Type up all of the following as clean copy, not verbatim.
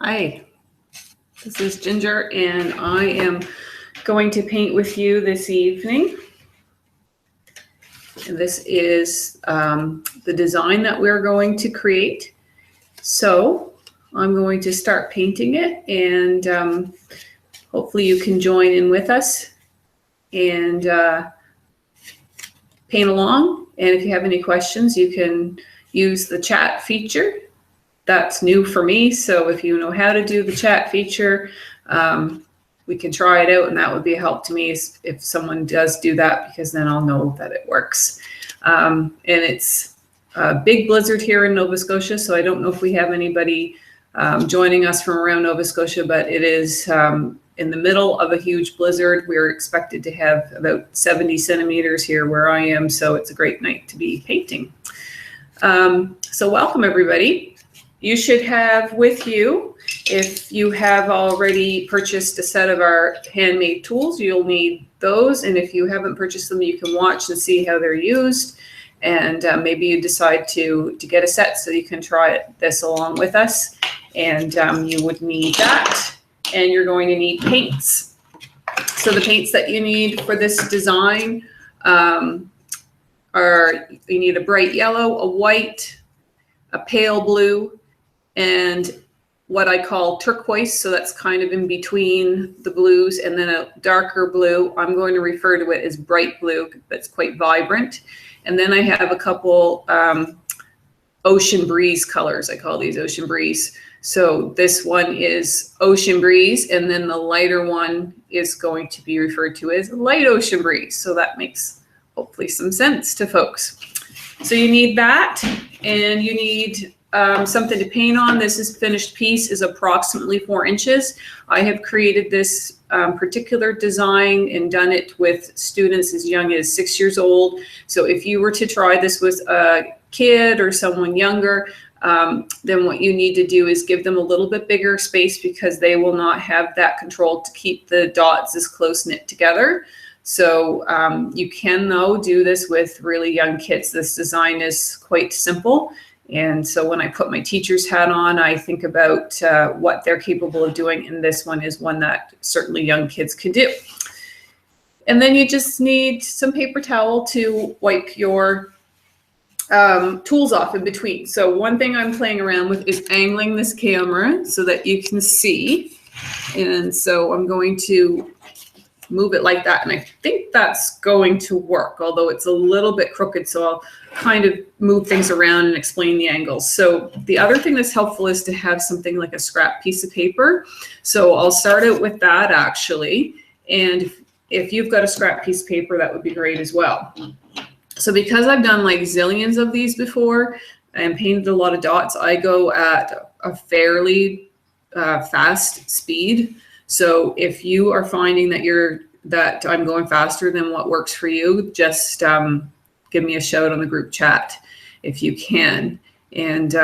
Hi, this is Ginger, and I am going to paint with you this evening. And this is the design that we're going to create. So I'm going to start painting it, and hopefully you can join in with us and paint along. And if you have any questions, you can use the chat feature. That's new for me, so if you know how to do the chat feature, we can try it out, and that would be a help to me if someone does do that, because then I'll know that it works. And it's a big blizzard here in Nova Scotia, so I don't know if we have anybody joining us from around Nova Scotia, but it is in the middle of a huge blizzard. We're expected to have about 70 centimeters here where I am, so it's a great night to be painting. So welcome, everybody. You should have with you, if you have already purchased a set of our handmade tools, you'll need those. And if you haven't purchased them, you can watch and see how they're used. And maybe you decide to get a set so you can try this along with us. And you would need that. And you're going to need paints. So the paints that you need for this design are, you need a bright yellow, a white, a pale blue, and what I call turquoise, so that's kind of in between the blues, and then a darker blue. I'm going to refer to it as bright blue, that's quite vibrant. And then I have a couple ocean breeze colors. I call these ocean breeze. So this one is ocean breeze, and then the lighter one is going to be referred to as light ocean breeze. So that makes hopefully some sense to folks. So you need that, and you need something to paint on. This is finished piece, is approximately 4 inches. I have created this particular design and done it with students as young as 6 years old. So if you were to try this with a kid or someone younger, then what you need to do is give them a little bit bigger space, because they will not have that control to keep the dots as close knit together. So you can, though, do this with really young kids. This design is quite simple. And so when I put my teacher's hat on, I think about what they're capable of doing. And this one is one that certainly young kids can do. And then you just need some paper towel to wipe your tools off in between. So one thing I'm playing around with is angling this camera so that you can see. And so I'm going to move it like that, and I think that's going to work, although it's a little bit crooked, so I'll kind of move things around and explain the angles. So the other thing that's helpful is to have something like a scrap piece of paper. So I'll start out with that, actually, and if you've got a scrap piece of paper, that would be great as well. So because I've done like zillions of these before and painted a lot of dots, I go at a fairly fast speed. So if you are finding that I'm going faster than what works for you, just give me a shout on the group chat if you can. And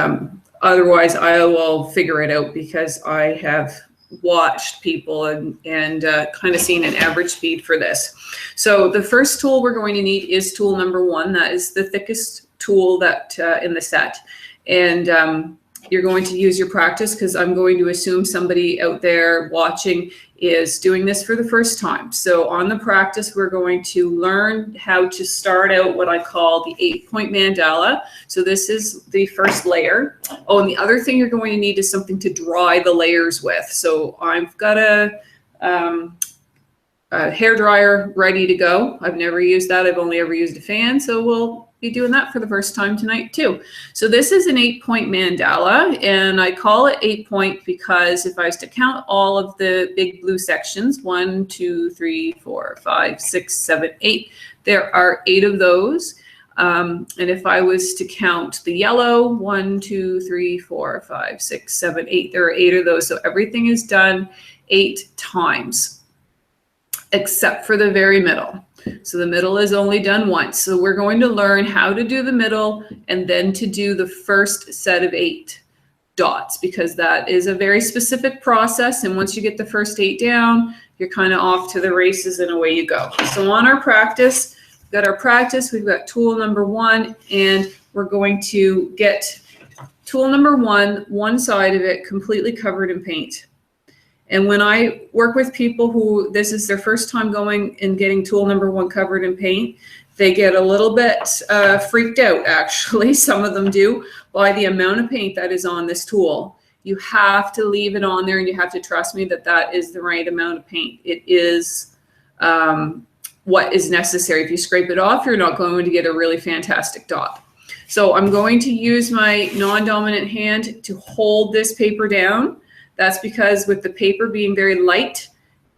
otherwise, I will figure it out, because I have watched people and kind of seen an average speed for this. So the first tool we're going to need is tool number 1. That is the thickest tool that in the set. And you're going to use your practice, because I'm going to assume somebody out there watching is doing this for the first time. So on the practice, we're going to learn how to start out what I call the 8-point mandala. So this is the first layer. Oh, and the other thing you're going to need is something to dry the layers with. So I've got a hair dryer ready to go. I've never used that. I've only ever used a fan. So we'll be doing that for the first time tonight too. So this is an 8-point mandala, and I call it 8-point because if I was to count all of the big blue sections, 1, 2, 3, 4, 5, 6, 7, 8, there are 8 of those. And if I was to count the yellow, 1, 2, 3, 4, 5, 6, 7, 8, there are 8 of those. So everything is done 8 times, except for the very middle. So the middle is only done once. So we're going to learn how to do the middle and then to do the first set of 8 dots, because that is a very specific process. And once you get the first 8 down, you're kind of off to the races and away you go. So on our practice, we've got tool number 1, and we're going to get tool number one side of it completely covered in paint. And when I work with people who this is their first time going and getting tool number one covered in paint, they get a little bit freaked out, actually. Some of them do, by the amount of paint that is on this tool. You have to leave it on there, and you have to trust me that that is the right amount of paint. It is what is necessary. If you scrape it off, you're not going to get a really fantastic dot. So I'm going to use my non-dominant hand to hold this paper down. That's because with the paper being very light,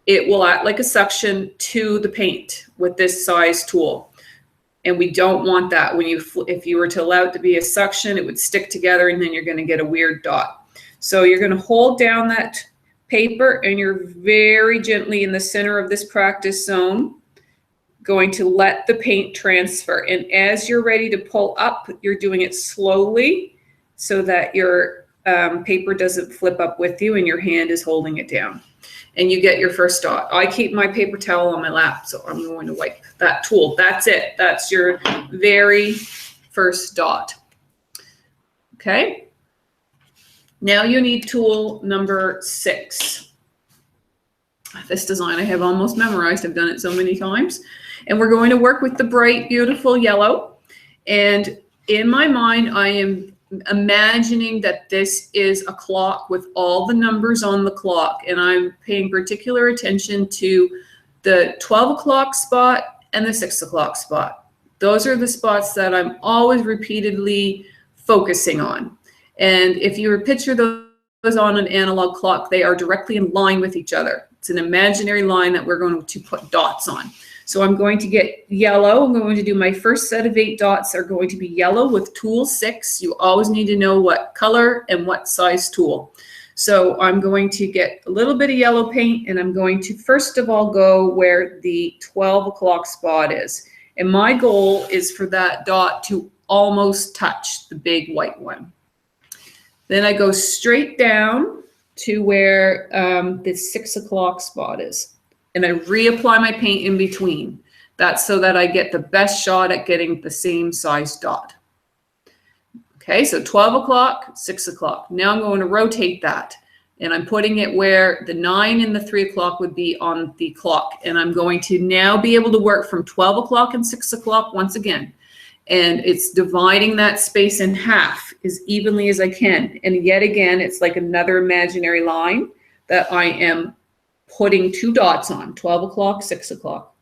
it will act like a suction to the paint with this size tool. And we don't want that. If you were to allow it to be a suction, it would stick together and then you're going to get a weird dot. So you're going to hold down that paper and you're very gently in the center of this practice zone going to let the paint transfer. And as you're ready to pull up, you're doing it slowly so that your paper doesn't flip up with you and your hand is holding it down. And you get your first dot. I keep my paper towel on my lap, so I'm going to wipe that tool. That's it. That's your very first dot. Okay. Now you need tool number 6. This design I have almost memorized. I've done it so many times. And we're going to work with the bright, beautiful yellow. And in my mind, I am imagining that this is a clock with all the numbers on the clock. And I'm paying particular attention to the 12 o'clock spot and the 6 o'clock spot. Those are the spots that I'm always repeatedly focusing on. And if you picture those on an analog clock, they are directly in line with each other. It's an imaginary line that we're going to put dots on. So I'm going to get yellow. I'm going to do my first set of 8 dots are going to be yellow with tool 6. You always need to know what color and what size tool. So I'm going to get a little bit of yellow paint and I'm going to first of all go where the 12 o'clock spot is. And my goal is for that dot to almost touch the big white one. Then I go straight down to where the 6 o'clock spot is. And I reapply my paint in between. That's so that I get the best shot at getting the same size dot. Okay, so 12 o'clock, 6 o'clock. Now I'm going to rotate that. And I'm putting it where the 9 and the 3 o'clock would be on the clock. And I'm going to now be able to work from 12 o'clock and 6 o'clock once again. And it's dividing that space in half as evenly as I can. And yet again, it's like another imaginary line that I am putting 2 dots on, 12 o'clock, 6 o'clock.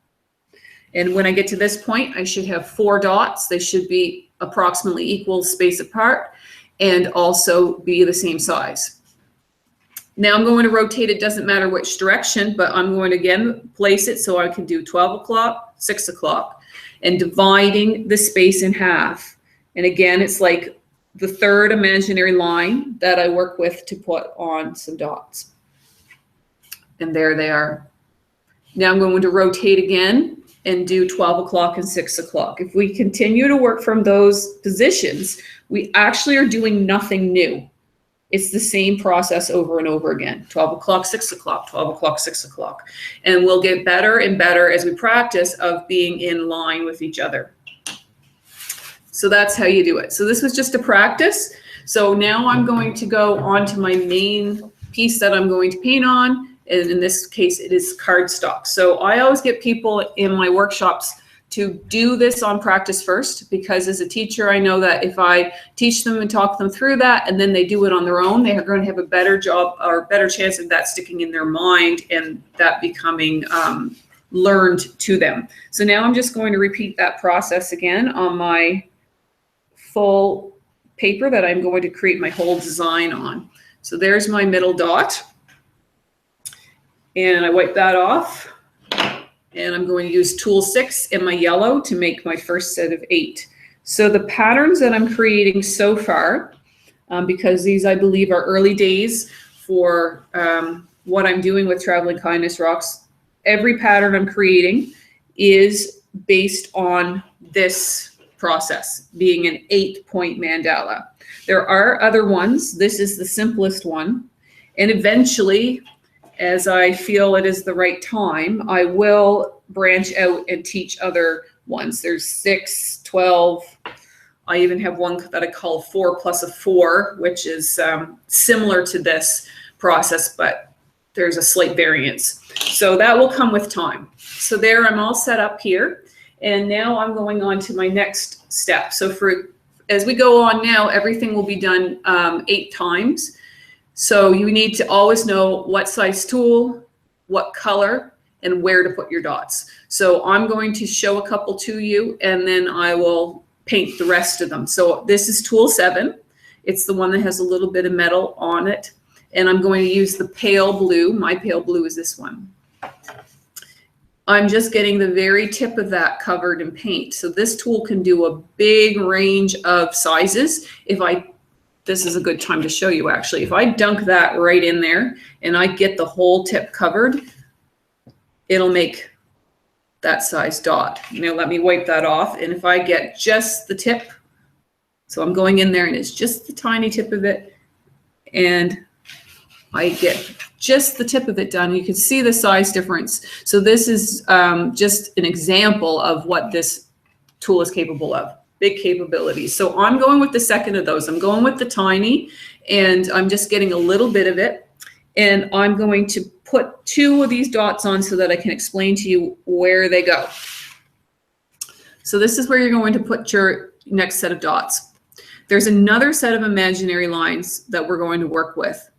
And when I get to this point, I should have 4 dots. They should be approximately equal space apart and also be the same size. Now I'm going to rotate it, doesn't matter which direction, but I'm going to again place it so I can do 12 o'clock, 6 o'clock, and dividing the space in half. And again, it's like the third imaginary line that I work with to put on some dots. And there they are. Now I'm going to rotate again and do 12 o'clock and 6 o'clock. If we continue to work from those positions, we actually are doing nothing new. It's the same process over and over again. 12 o'clock, 6 o'clock, 12 o'clock, 6 o'clock. And we'll get better and better as we practice of being in line with each other. So that's how you do it. So this was just a practice. So now I'm going to go on to my main piece that I'm going to paint on. And in this case, it is cardstock. So I always get people in my workshops to do this on practice first, because as a teacher, I know that if I teach them and talk them through that, and then they do it on their own, they are going to have a better job or better chance of that sticking in their mind and that becoming learned to them. So now I'm just going to repeat that process again on my full paper that I'm going to create my whole design on. So there's my middle dot. And I wipe that off. And I'm going to use tool 6 in my yellow to make my first set of 8. So the patterns that I'm creating so far, because these I believe are early days for what I'm doing with Traveling Kindness Rocks, every pattern I'm creating is based on this process, being an 8-point mandala. There are other ones. This is the simplest one. And eventually, as I feel it is the right time, I will branch out and teach other ones. There's 6, 12. I even have one that I call 4 plus a 4, which is similar to this process, but there's a slight variance. So that will come with time. So there, I'm all set up here. And now I'm going on to my next step. So as we go on now, everything will be done 8 times. So you need to always know what size tool, what color, and where to put your dots. So I'm going to show a couple to you, and then I will paint the rest of them. So this is tool 7. It's the one that has a little bit of metal on it. And I'm going to use the pale blue. My pale blue is this one. I'm just getting the very tip of that covered in paint. So this tool can do a big range of sizes. This is a good time to show you actually. If I dunk that right in there and I get the whole tip covered, it'll make that size dot. Now let me wipe that off. And if I get just the tip, so I'm going in there and it's just the tiny tip of it, and I get just the tip of it done, you can see the size difference. So this is just an example of what this tool is capable of. Big capabilities. So I'm going with the second of those. I'm going with the tiny, and I'm just getting a little bit of it. And I'm going to put 2 of these dots on so that I can explain to you where they go. So this is where you're going to put your next set of dots. There's another set of imaginary lines that we're going to work with,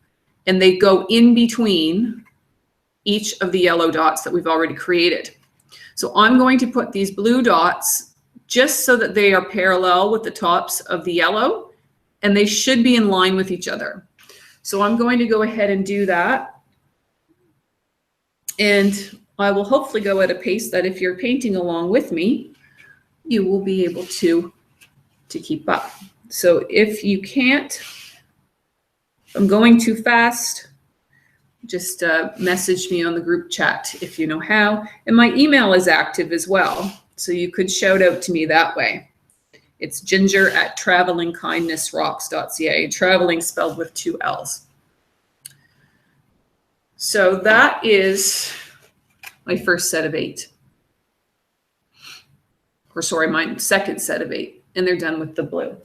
and they go in between each of the yellow dots that we've already created. So I'm going to put these blue dots just so that they are parallel with the tops of the yellow, and they should be in line with each other. So I'm going to go ahead and do that. And I will hopefully go at a pace that if you're painting along with me, you will be able to keep up. So if you can't, if I'm going too fast, just message me on the group chat if you know how. And my email is active as well, so you could shout out to me that way. It's ginger@travelingkindnessrocks.ca, traveling spelled with 2 L's. So that is my first set of 8. Or sorry, my second set of 8. And they're done with the blue,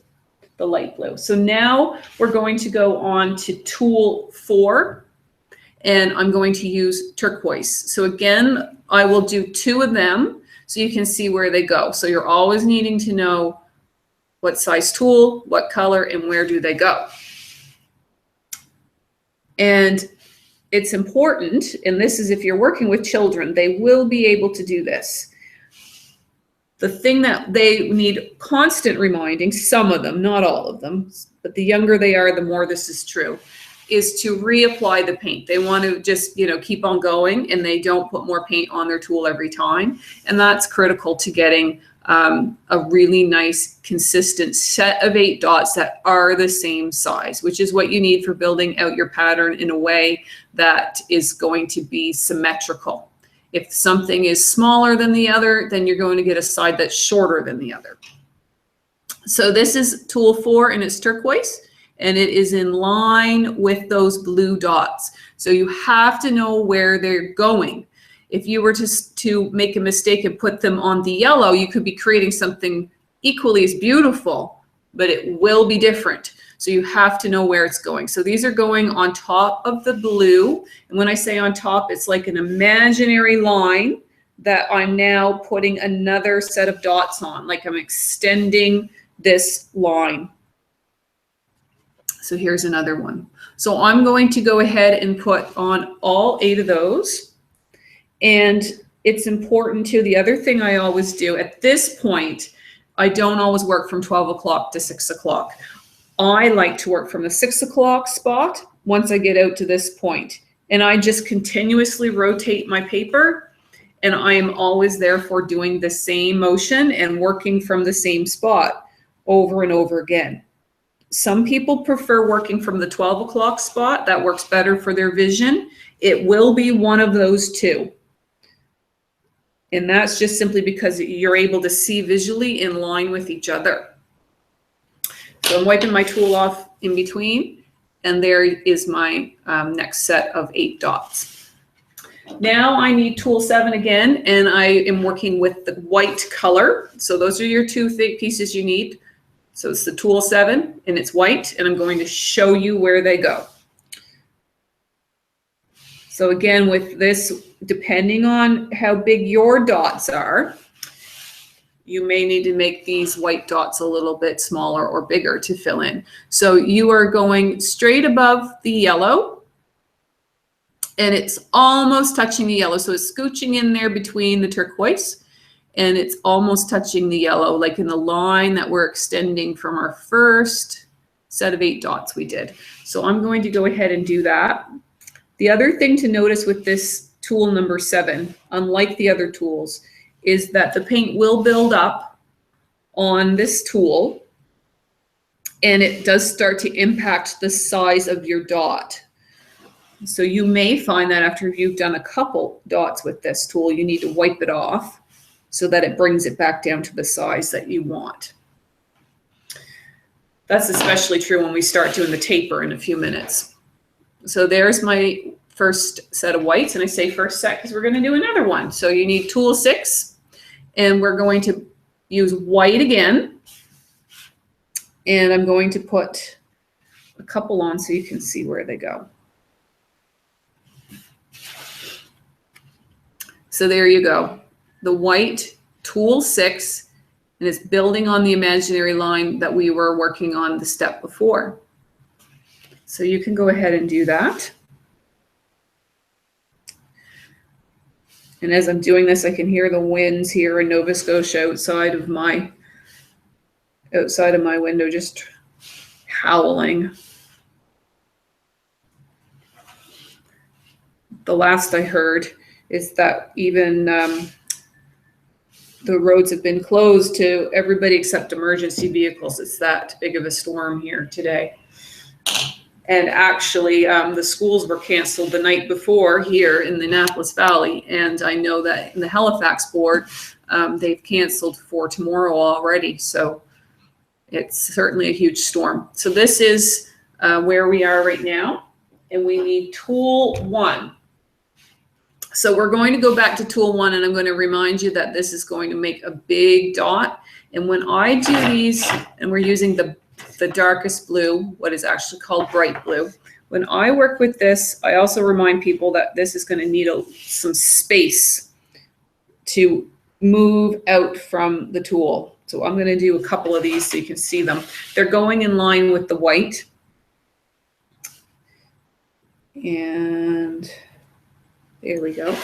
the light blue. So now we're going to go on to tool 4. And I'm going to use turquoise. So again, I will do 2 of them so you can see where they go. So you're always needing to know what size tool, what color, and where do they go. And it's important, and this is if you're working with children, they will be able to do this. The thing that they need constant reminding, some of them, not all of them, but the younger they are, the more this is true, is to reapply the paint. They want to just, keep on going, and they don't put more paint on their tool every time. And that's critical to getting a really nice, consistent set of 8 dots that are the same size, which is what you need for building out your pattern in a way that is going to be symmetrical. If something is smaller than the other, then you're going to get a side that's shorter than the other. So this is tool 4, and it's turquoise, and it is in line with those blue dots. So you have to know where they're going. If you were to make a mistake and put them on the yellow, you could be creating something equally as beautiful, but it will be different. So you have to know where it's going. So these are going on top of the blue. And when I say on top, it's like an imaginary line that I'm now putting another set of dots on, like I'm extending this line. So here's another one. So I'm going to go ahead and put on all 8 of those. And it's important too, the other thing I always do at this point, I don't always work from 12 o'clock to 6 o'clock. I like to work from the 6 o'clock spot once I get out to this point. And I just continuously rotate my paper, and I am always therefore doing the same motion and working from the same spot over and over again. Some people prefer working from the 12 o'clock spot. That works better for their vision. It will be one of those 2. And that's just simply because you're able to see visually in line with each other. So I'm wiping my tool off in between, and there is my next set of 8 dots. Now I need tool 7 again, and I am working with the white color. So those are your 2 thick pieces you need. So it's the tool 7 and it's white, and I'm going to show you where they go. So again, with this, depending on how big your dots are, you may need to make these white dots a little bit smaller or bigger to fill in. So you are going straight above the yellow, and it's almost touching the yellow. So it's scooching in there between the turquoise, and it's almost touching the yellow, like in the line that we're extending from our first set of 8 dots we did. So I'm going to go ahead and do that. The other thing to notice with this tool number 7, unlike the other tools, is that the paint will build up on this tool, and it does start to impact the size of your dot. So you may find that after you've done a couple dots with this tool, you need to wipe it off so that it brings it back down to the size that you want. That's especially true when we start doing the taper in a few minutes. So there's my first set of whites, and I say first set because we're going to do another one. So you need tool 6, and we're going to use white again, and I'm going to put a couple on so you can see where they go. So there you go. The white tool 6, and it's building on the imaginary line that we were working on the step before. So you can go ahead and do that. And as I'm doing this, I can hear the winds here in Nova Scotia outside of my window just howling. The last I heard is that even the roads have been closed to everybody except emergency vehicles. It's that big of a storm here today. And actually, the schools were canceled the night before here in the Annapolis Valley. And I know that in the Halifax board, they've canceled for tomorrow already. So it's certainly a huge storm. So this is where we are right now. And we need tool 1. So we're going to go back to tool 1, and I'm going to remind you that this is going to make a big dot. And when I do these, and we're using the darkest blue, what is actually called bright blue. When I work with this, I also remind people that this is going to need some space to move out from the tool. So I'm going to do a couple of these so you can see them. They're going in line with the white. And there we go.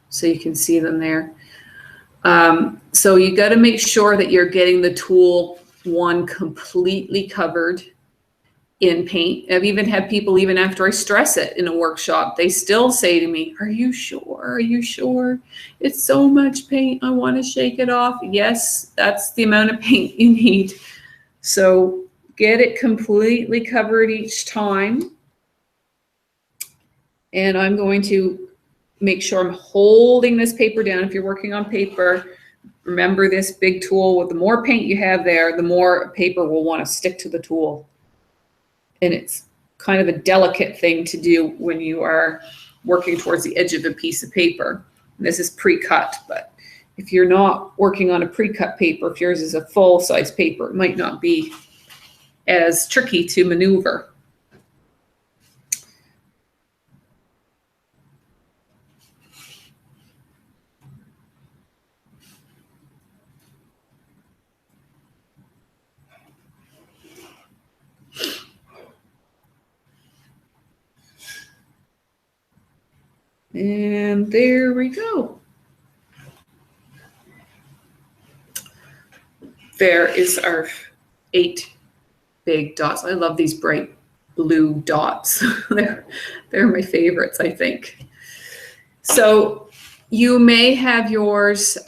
So you can see them there. So you got to make sure that you're getting the tool 1 completely covered in paint. I've even had people, even after I stress it in a workshop, they still say to me, "Are you sure? Are you sure? It's so much paint. I want to shake it off." Yes, that's the amount of paint you need. So get it completely covered each time. And I'm going to make sure I'm holding this paper down. If you're working on paper, remember this big tool. With the more paint you have there, the more paper will want to stick to the tool. And it's kind of a delicate thing to do when you are working towards the edge of a piece of paper. And this is pre-cut, but if you're not working on a pre-cut paper, if yours is a full-size paper, it might not be as tricky to maneuver. And there we go. There is our 8 big dots. I love these bright blue dots. they're my favorites, I think. So you may have yours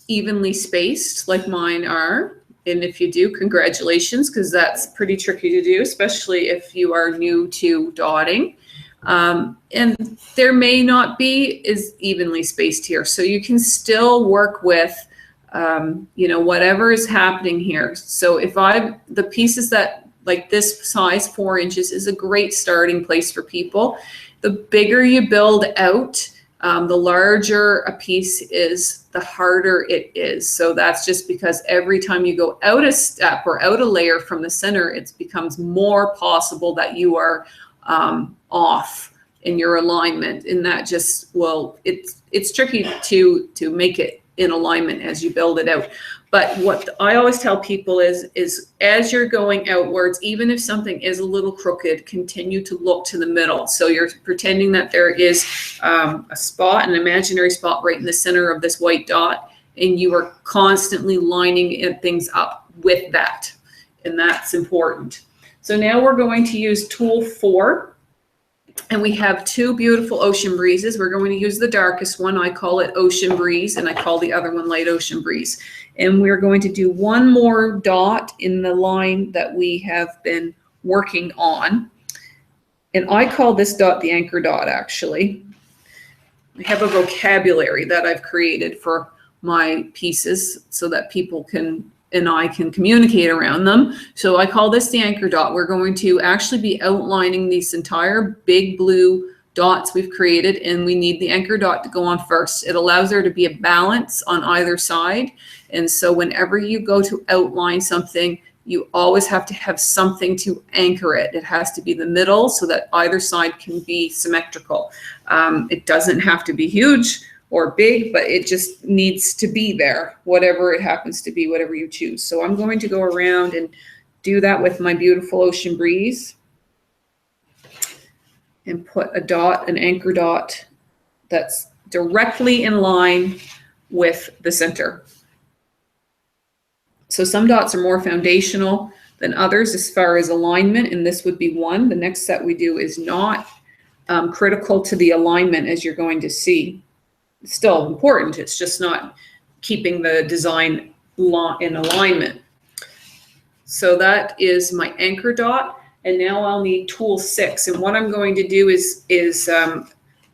evenly spaced like mine are. And if you do, congratulations, because that's pretty tricky to do, especially if you are new to dotting. And there may not be as evenly spaced here. So you can still work with, whatever is happening here. So if the pieces that like this size, 4 inches, is a great starting place for people. The bigger you build out, The larger a piece is, the harder it is. So that's just because every time you go out a step or out a layer from the center, it becomes more possible that you are off in your alignment. And that just, well, it's tricky to make it in alignment as you build it out. But what I always tell people is as you're going outwards, even if something is a little crooked, continue to look to the middle. So you're pretending that there is a spot, an imaginary spot right in the center of this white dot, and you are constantly lining things up with that. And that's important. So now we're going to use tool 4. And we have 2 beautiful ocean breezes. We're going to use the darkest one. I call it Ocean Breeze, and I call the other one Light Ocean Breeze. And we're going to do one more dot in the line that we have been working on. And I call this dot the anchor dot, actually. I have a vocabulary that I've created for my pieces so that people can and I can communicate around them. So I call this the anchor dot. We're going to actually be outlining these entire big blue dots we've created, and we need the anchor dot to go on first. It allows there to be a balance on either side. And so whenever you go to outline something, you always have to have something to anchor it. It has to be the middle so that either side can be symmetrical. It doesn't have to be huge or big, but it just needs to be there, whatever it happens to be, whatever you choose. So I'm going to go around and do that with my beautiful Ocean Breeze and put a dot, an anchor dot that's directly in line with the center. So some dots are more foundational than others as far as alignment, and this would be one. The next set we do is not critical to the alignment, as you're going to see. It's still important. It's just not keeping the design in alignment. So that is my anchor dot. And now I'll need tool 6. And what I'm going to do is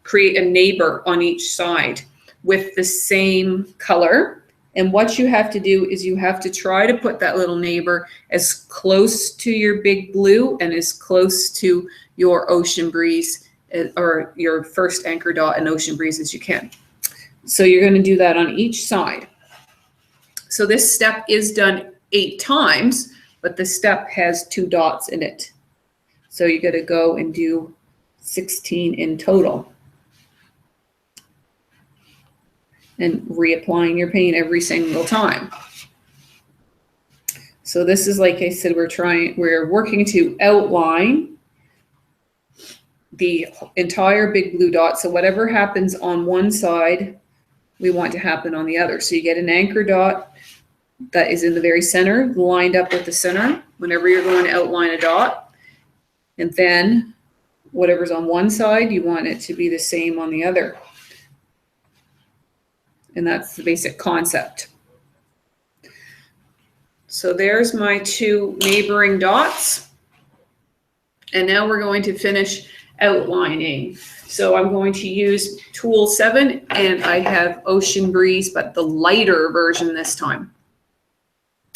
create a neighbor on each side with the same color. And what you have to do is you have to try to put that little neighbor as close to your big blue and as close to your Ocean Breeze or your first anchor dot and Ocean Breeze as you can. So you're going to do that on each side. So this step is done 8 times, but the step has 2 dots in it. So you got to go and do 16 in total. And reapplying your paint every single time. So this is, like I said, we're working to outline the entire big blue dot. So whatever happens on one side, we want to happen on the other. So you get an anchor dot that is in the very center, lined up with the center whenever you're going to outline a dot. And then whatever's on one side, you want it to be the same on the other. And that's the basic concept. So there's my 2 neighboring dots. And now we're going to finish outlining. So I'm going to use tool 7, and I have Ocean Breeze, but the lighter version this time.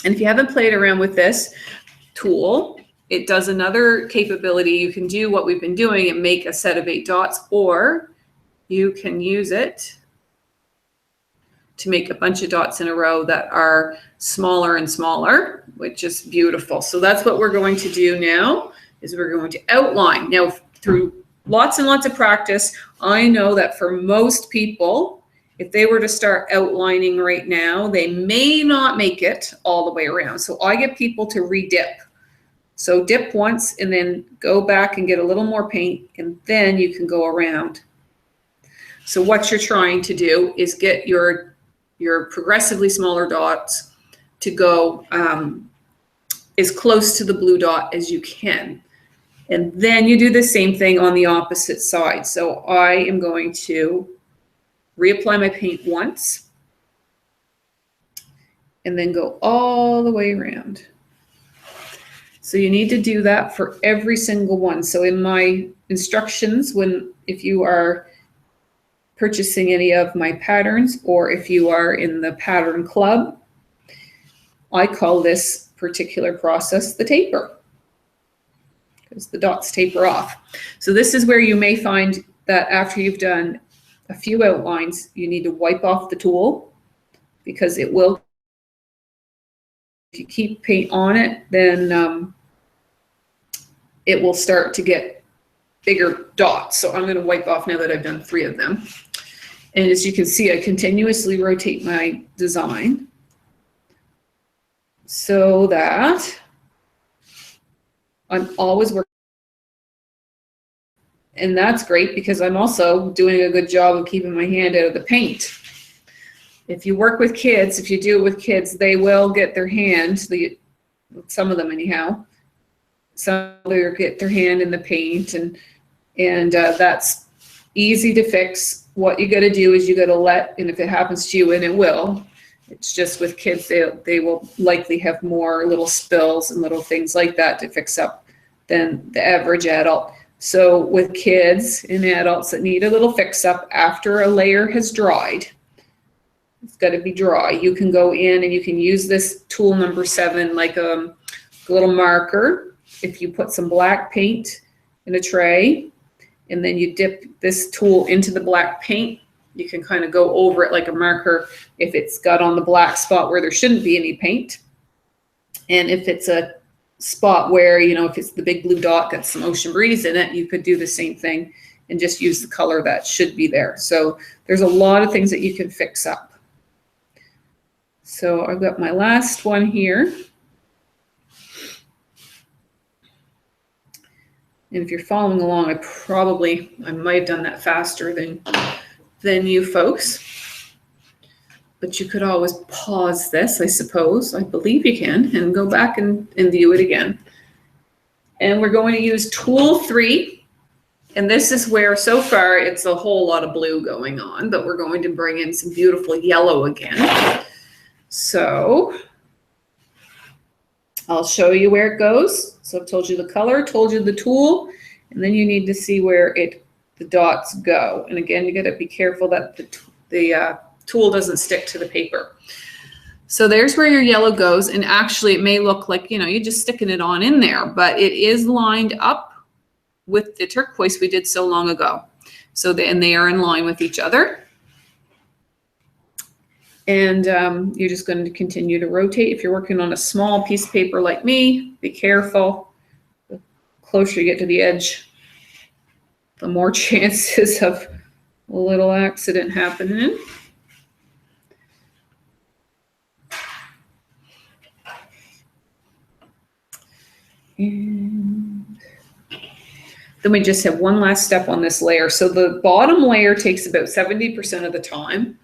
And if you haven't played around with this tool, it does another capability. You can do what we've been doing and make a set of 8 dots, or you can use it to make a bunch of dots in a row that are smaller and smaller, which is beautiful. So that's what we're going to do now, is we're going to outline. Now, through lots and lots of practice, I know that for most people, if they were to start outlining right now, they may not make it all the way around. So I get people to re-dip. So dip once and then go back and get a little more paint, and then you can go around. So what you're trying to do is get your progressively smaller dots to go as close to the blue dot as you can. And then you do the same thing on the opposite side. So I am going to reapply my paint once and then go all the way around. So you need to do that for every single one. So in my instructions, if you are purchasing any of my patterns, or if you are in the pattern club, I call this particular process the taper, because the dots taper off. So this is where you may find that after you've done a few outlines, you need to wipe off the tool because it will, if you keep paint on it, then it will start to get bigger dots. So I'm going to wipe off now that I've done 3 of them. And as you can see, I continuously rotate my design so that I'm always working. And that's great because I'm also doing a good job of keeping my hand out of the paint. If you work with kids, if you do it with kids, they will get their hand, some of them anyhow, some will get their hand in the paint, and that's easy to fix. What you got to do is you got to let, and if it happens to you, and it will, it's just with kids, they will likely have more little spills and little things like that to fix up than the average adult. So with kids and adults that need a little fix up after a layer has dried, it's got to be dry. You can go in and you can use this tool number 7 like a little marker. If you put some black paint in a tray and then you dip this tool into the black paint, you can kind of go over it like a marker if it's got on the black spot where there shouldn't be any paint. And if it's a spot where, you know, if it's the big blue dot got some ocean breeze in it, you could do the same thing and just use the color that should be there. So there's a lot of things that you can fix up. So I've got my last one here. And if you're following along, I might have done that faster than you folks. But you could always pause this, I suppose. I believe you can, and go back and view it again. And we're going to use tool 3. And this is where, so far, it's a whole lot of blue going on, but we're going to bring in some beautiful yellow again. So I'll show you where it goes. So I've told you the color, told you the tool, and then you need to see where the dots go. And again, you got to be careful that the tool doesn't stick to the paper. So there's where your yellow goes, and actually it may look like, you know, you're just sticking it on in there, but it is lined up with the turquoise we did so long ago. So they are in line with each other. And you're just going to continue to rotate. If you're working on a small piece of paper like me, be careful. The closer you get to the edge, the more chances of a little accident happening. And then we just have one last step on this layer. So the bottom layer takes about 70% of the time,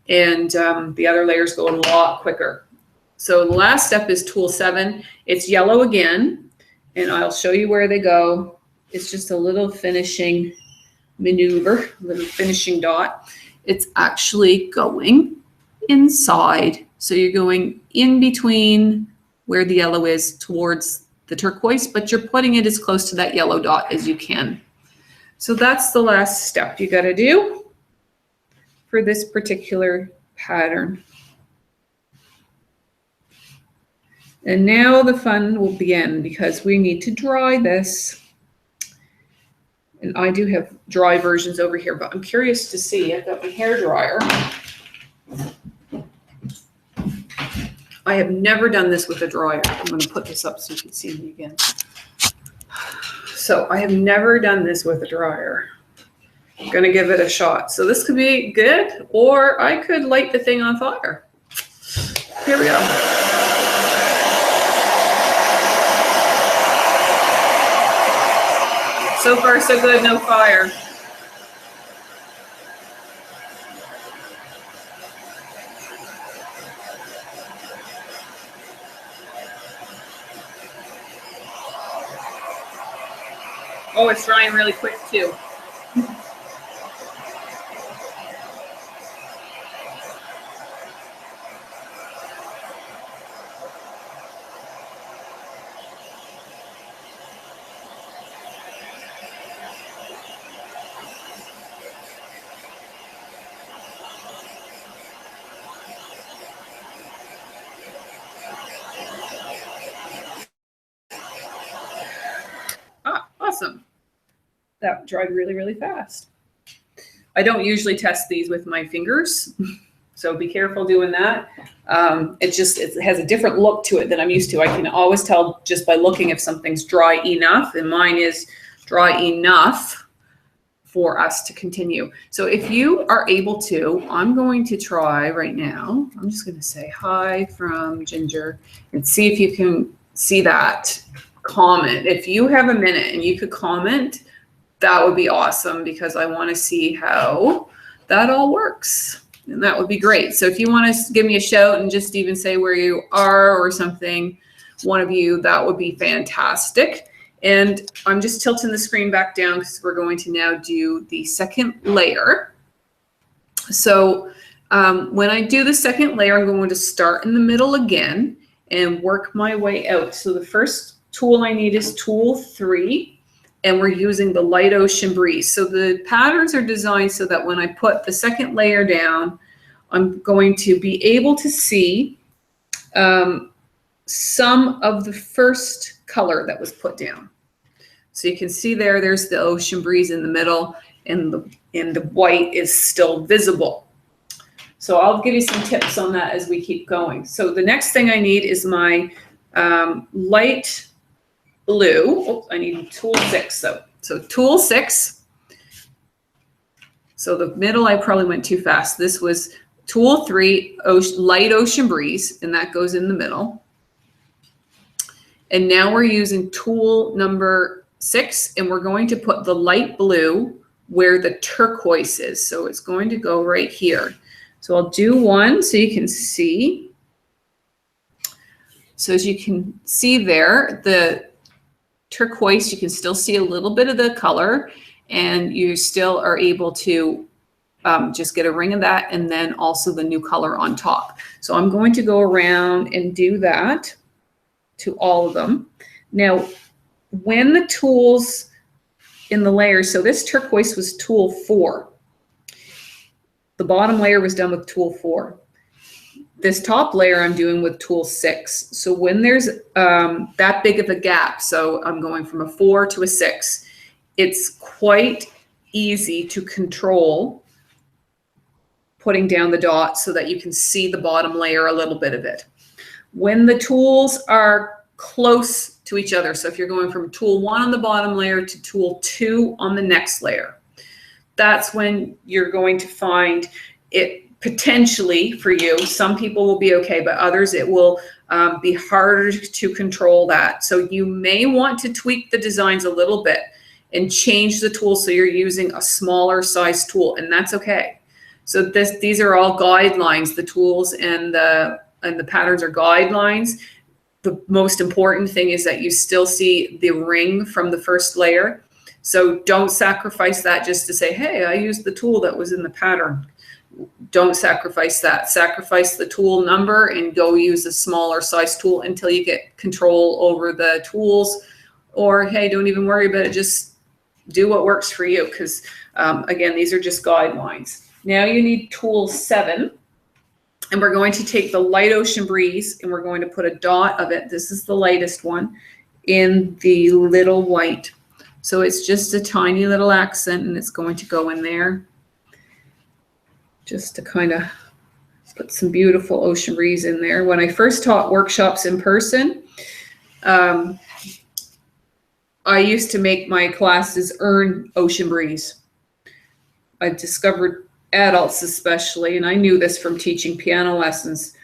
and the other layers go a lot quicker. So the last step is tool 7. It's yellow again, and I'll show you where they go. It's just a little finishing maneuver, a little finishing dot. It's actually going inside. So you're going in between where the yellow is towards the turquoise, but you're putting it as close to that yellow dot as you can. So that's the last step you got to do for this particular pattern. And now the fun will begin because we need to dry this. And I do have dry versions over here, but I'm curious to see. I've got my hair dryer. I have never done this with a dryer. I'm going to put this up so you can see me again. So I have never done this with a dryer. I'm going to give it a shot. So this could be good, or I could light the thing on fire. Here we go. So far, so good, no fire. Oh, it's drying really quick too. Ah, awesome. That dried really, really fast. I don't usually test these with my fingers, so be careful doing that. It has a different look to it than I'm used to. I can always tell just by looking if something's dry enough, and mine is dry enough for us to continue. So if you are able to, I'm going to try right now. I'm just going to say hi from Ginger and see if you can see that comment. If you have a minute and you could comment, that would be awesome, because I want to see how that all works. And that would be great. So if you want to give me a shout and just even say where you are or something, one of you, that would be fantastic. And I'm just tilting the screen back down because we're going to now do the second layer. So when I do the second layer, I'm going to start in the middle again and work my way out. So the first tool I need is tool 3, and we're using the light ocean breeze. So the patterns are designed so that when I put the second layer down, I'm going to be able to see some of the first color that was put down. So you can see there's the ocean breeze in the middle, and the white is still visible. So I'll give you some tips on that as we keep going. So the next thing I need is my light blue. Oh, I need tool 6 though. So tool 6. So the middle, I probably went too fast. This was tool 3, light ocean breeze, and that goes in the middle. And now we're using tool number 6, and we're going to put the light blue where the turquoise is. So it's going to go right here. So I'll do one so you can see. So as you can see there, the turquoise, you can still see a little bit of the color, and you still are able to just get a ring of that, and then also the new color on top. So I'm going to go around and do that to all of them. Now, when the tools in the layers, so this turquoise was tool 4. The bottom layer was done with tool 4. This top layer I'm doing with tool 6. So when there's that big of a gap, so I'm going from a 4 to a 6, it's quite easy to control putting down the dots so that you can see the bottom layer, a little bit of it. When the tools are close to each other, so if you're going from tool 1 on the bottom layer to tool 2 on the next layer, that's when you're going to find it potentially for you. Some people will be okay, but others it will be harder to control that. So you may want to tweak the designs a little bit and change the tool so you're using a smaller size tool, and that's okay. So these are all guidelines. The tools and the patterns are guidelines. The most important thing is that you still see the ring from the first layer. So don't sacrifice that just to say, hey, I used the tool that was in the pattern. Don't sacrifice that. Sacrifice the tool number and go use a smaller size tool until you get control over the tools. Or, hey, don't even worry about it. Just do what works for you, because, again, these are just guidelines. Now you need tool 7. And we're going to take the light ocean breeze and we're going to put a dot of it. This is the lightest one in the little white. So it's just a tiny little accent, and it's going to go in there just to kind of put some beautiful ocean breeze in there. When I first taught workshops in person, I used to make my classes earn ocean breeze. I discovered adults especially, and I knew this from teaching piano lessons,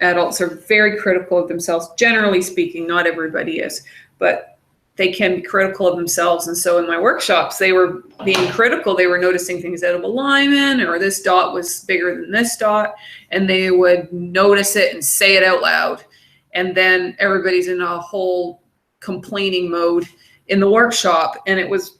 adults are very critical of themselves. Generally speaking, not everybody is, but they can be critical of themselves. And so in my workshops, they were being critical. They were noticing things out of alignment, or this dot was bigger than this dot, and they would notice it and say it out loud. And then everybody's in a whole complaining mode in the workshop, and it was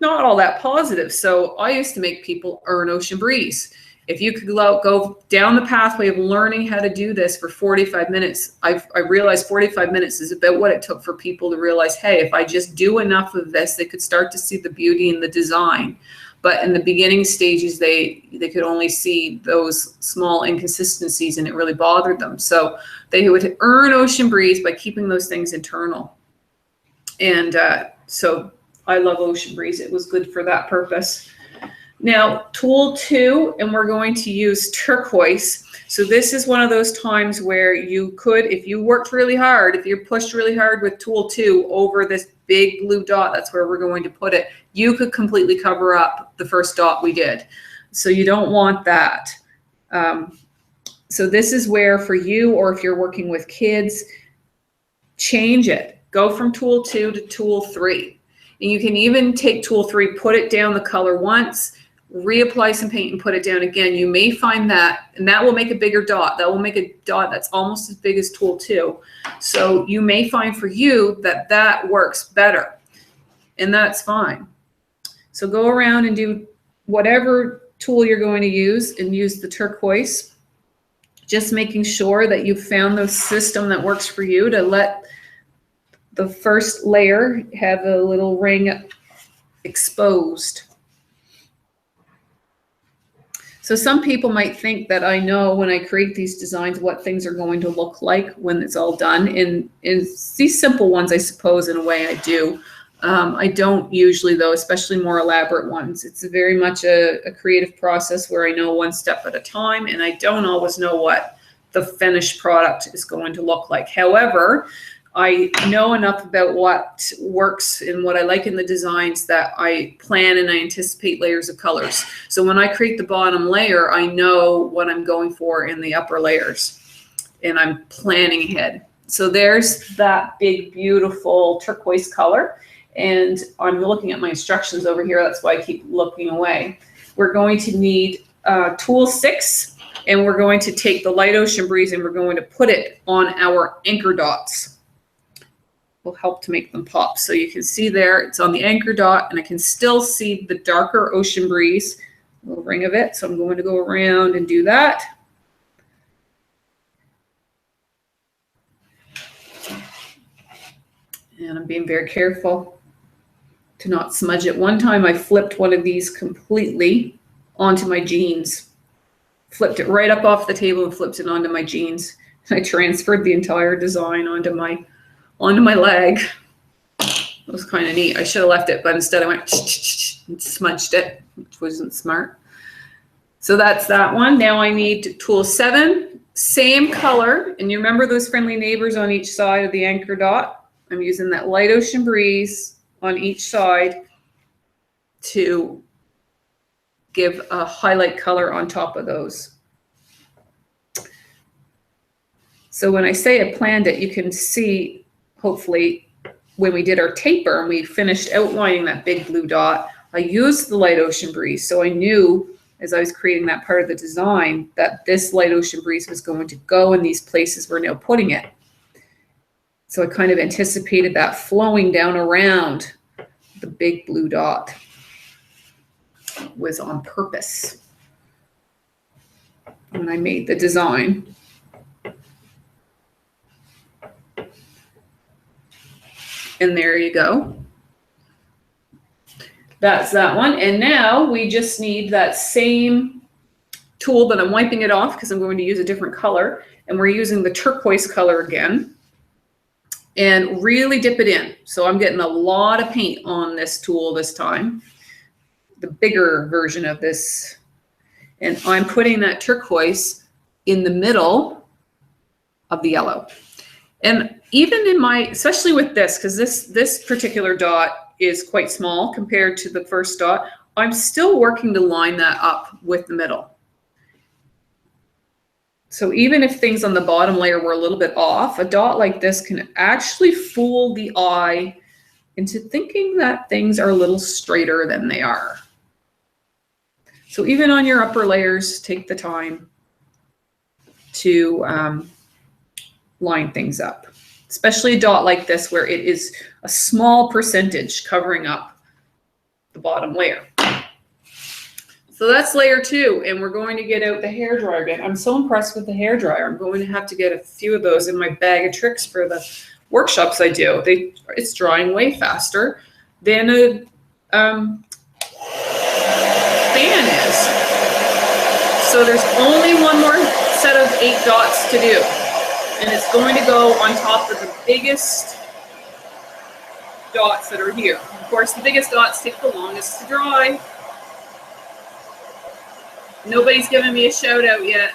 not all that positive. So I used to make people earn ocean breeze. If you could go down the pathway of learning how to do this for 45 minutes, I realized 45 minutes is about what it took for people to realize, hey, if I just do enough of this, they could start to see the beauty in the design. But in the beginning stages, they could only see those small inconsistencies, and it really bothered them. So they would earn ocean breeze by keeping those things internal. And so I love ocean breeze. It was good for that purpose. Now, tool 2, and we're going to use turquoise. So this is one of those times where you could, if you worked really hard, if you pushed really hard with tool 2 over this big blue dot, that's where we're going to put it, you could completely cover up the first dot we did. So you don't want that. So this is where for you, or if you're working with kids, change it. Go from tool 2 to tool 3. And you can even take tool 3, put it down the color once, reapply some paint and put it down again. You may find that, and that will make a bigger dot. That will make a dot that's almost as big as tool 2. So you may find for you that that works better, and that's fine. So go around and do whatever tool you're going to use and use the turquoise, just making sure that you've found the system that works for you to let the first layer have a little ring exposed. So some people might think that I know when I create these designs what things are going to look like when it's all done. And these simple ones, I suppose, in a way I do. I don't usually, though, especially more elaborate ones. It's very much a creative process where I know one step at a time, and I don't always know what the finished product is going to look like. However, I know enough about what works and what I like in the designs that I plan and I anticipate layers of colors. So when I create the bottom layer, I know what I'm going for in the upper layers, and I'm planning ahead. So there's that big, beautiful turquoise color. And I'm looking at my instructions over here. That's why I keep looking away. We're going to need tool 6, and we're going to take the light ocean breeze and we're going to put it on our anchor dots. Will help to make them pop. So you can see there, it's on the anchor dot, and I can still see the darker ocean breeze, a little ring of it. So I'm going to go around and do that. And I'm being very careful to not smudge it. One time I flipped one of these completely onto my jeans, flipped it right up off the table and flipped it onto my jeans. And I transferred the entire design onto my leg. It was kind of neat. I should have left it, but instead I went and smudged it, which wasn't smart. So that's that one. Now I need tool 7, same color. And you remember those friendly neighbors on each side of the anchor dot? I'm using that light ocean breeze on each side to give a highlight color on top of those. So when I say I planned it, you can see, hopefully, when we did our taper and we finished outlining that big blue dot, I used the light ocean breeze. So I knew as I was creating that part of the design that this light ocean breeze was going to go in these places we're now putting it. So I kind of anticipated that flowing down around the big blue dot. It was on purpose when I made the design. And there you go. That's that one. And now we just need that same tool, but I'm wiping it off because I'm going to use a different color. And we're using the turquoise color again. And really dip it in. So I'm getting a lot of paint on this tool this time. The bigger version of this. And I'm putting that turquoise in the middle of the yellow. And even in my, especially with this, because this particular dot is quite small compared to the first dot, I'm still working to line that up with the middle. So even if things on the bottom layer were a little bit off, a dot like this can actually fool the eye into thinking that things are a little straighter than they are. So even on your upper layers, take the time to line things up, especially a dot like this where it is a small percentage covering up the bottom layer. So that's layer 2, and we're going to get out the hairdryer again. I'm so impressed with the hairdryer. I'm going to have to get a few of those in my bag of tricks for the workshops I do. It's drying way faster than a fan is. So there's only one more set of 8 dots to do, and it's going to go on top of the biggest dots that are here. Of course, the biggest dots take the longest to dry. Nobody's given me a shout out yet.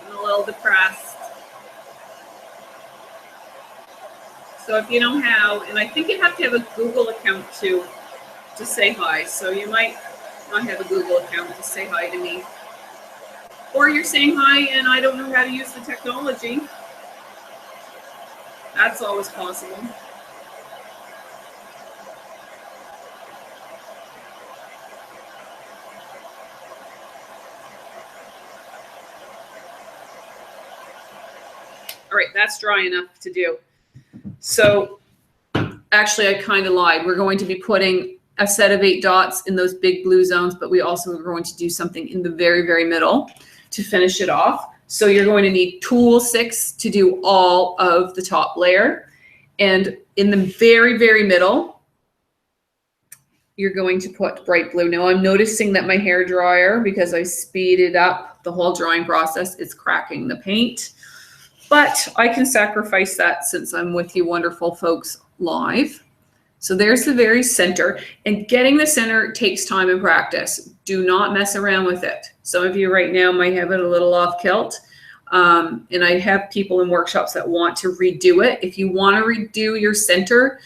I'm a little depressed. So if you know how, and I think you have to have a Google account to say hi. So you might not have a Google account to say hi to me. Or you're saying hi and I don't know how to use the technology. That's always possible. All right, that's dry enough to do. So actually, I kind of lied. We're going to be putting a set of 8 dots in those big blue zones, but we also are going to do something in the very, very middle to finish it off. So you're going to need tool 6 to do all of the top layer. And in the very, very middle, you're going to put bright blue. Now I'm noticing that my hair dryer, because I speeded up the whole drawing process, is cracking the paint. But I can sacrifice that since I'm with you wonderful folks live. So there's the very center, and getting the center takes time and practice. Do not mess around with it. Some of you right now might have it a little off kilt. And I have people in workshops that want to redo it. If you want to redo your center,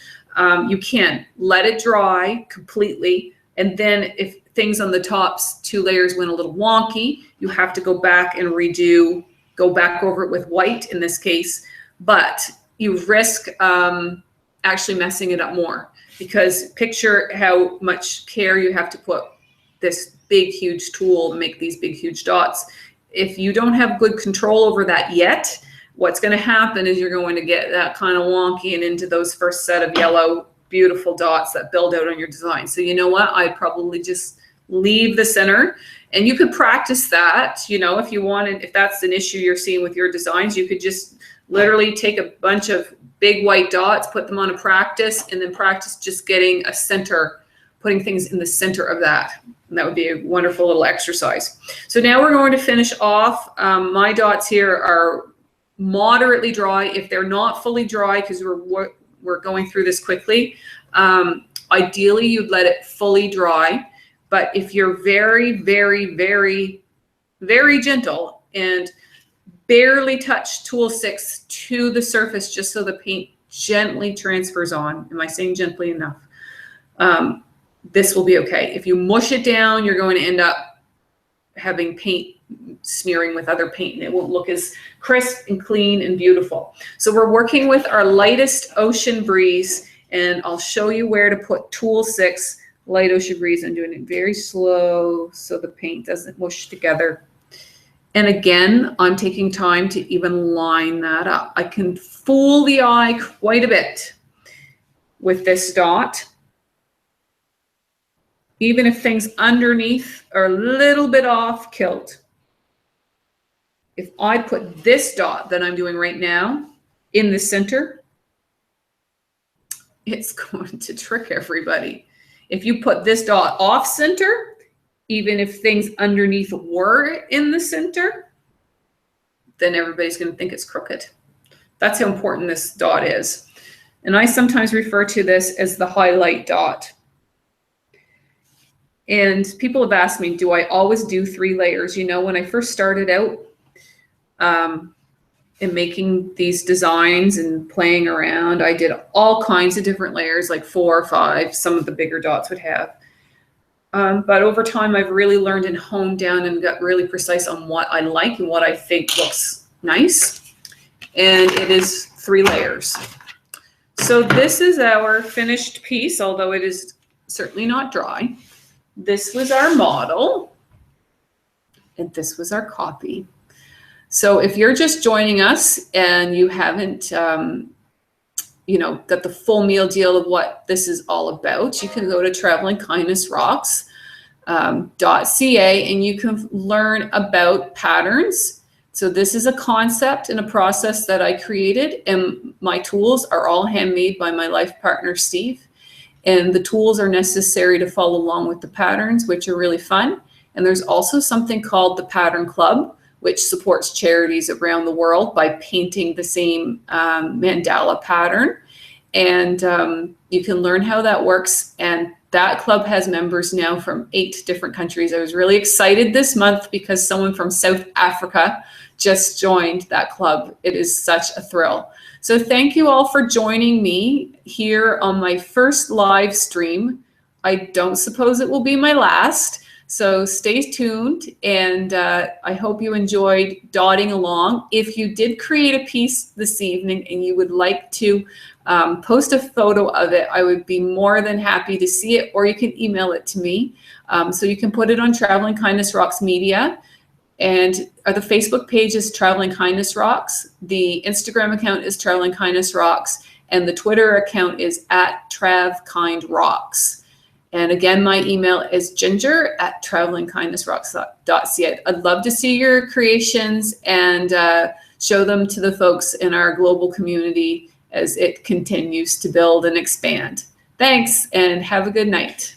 you can let it dry completely. And then if things on the tops 2 layers went a little wonky, you have to go back and redo, go back over it with white in this case, but you risk actually messing it up more, because picture how much care you have to put this big, huge tool to make these big, huge dots. If you don't have good control over that yet, what's going to happen is you're going to get that kind of wonky and into those first set of yellow, beautiful dots that build out on your design. So you know what? I'd probably just leave the center, and you could practice that, you know, if you wanted. If that's an issue you're seeing with your designs, you could just literally take a bunch of big white dots, put them on a practice, and then practice just getting a center, putting things in the center of that. And that would be a wonderful little exercise. So now we're going to finish off. My dots here are moderately dry. If they're not fully dry, because we're going through this quickly, ideally you'd let it fully dry. But if you're very, very, very, very gentle and barely touch tool 6 to the surface just so the paint gently transfers on. Am I saying gently enough? This will be okay. If you mush it down, you're going to end up having paint smearing with other paint, and it won't look as crisp and clean and beautiful. So we're working with our lightest ocean breeze, and I'll show you where to put tool 6, light ocean breeze. I'm doing it very slow so the paint doesn't mush together. And again, I'm taking time to even line that up. I can fool the eye quite a bit with this dot. Even if things underneath are a little bit off kilt. If I put this dot that I'm doing right now in the center, it's going to trick everybody. If you put this dot off center, even if things underneath were in the center, then everybody's going to think it's crooked. That's how important this dot is. And I sometimes refer to this as the highlight dot. And people have asked me, do I always do 3 layers? You know, when I first started out in making these designs and playing around, I did all kinds of different layers, like 4 or 5, some of the bigger dots would have. But over time, I've really learned and honed down and got really precise on what I like and what I think looks nice. And it is 3 layers. So this is our finished piece, although it is certainly not dry. This was our model, and this was our copy. So if you're just joining us and you haven't, you know, got the full meal deal of what this is all about, you can go to travelingkindnessrocks.ca and you can learn about patterns. So this is a concept and a process that I created, and my tools are all handmade by my life partner, Steve. And the tools are necessary to follow along with the patterns, which are really fun. And there's also something called the Pattern Club, which supports charities around the world by painting the same mandala pattern. and you can learn how that works. And that club has members now from 8 different countries. I was really excited this month because someone from South Africa just joined that club. It is such a thrill. So thank you all for joining me here on my first live stream. I don't suppose it will be my last. So stay tuned, and I hope you enjoyed dotting along. If you did create a piece this evening and you would like to post a photo of it, I would be more than happy to see it, or you can email it to me. So you can put it on Traveling Kindness Rocks Media, and the Facebook page is Traveling Kindness Rocks. The Instagram account is Traveling Kindness Rocks, and the Twitter account is @TravKindRocks. And again, my email is ginger@travelingkindnessrocks.ca. I'd love to see your creations and show them to the folks in our global community as it continues to build and expand. Thanks, and have a good night.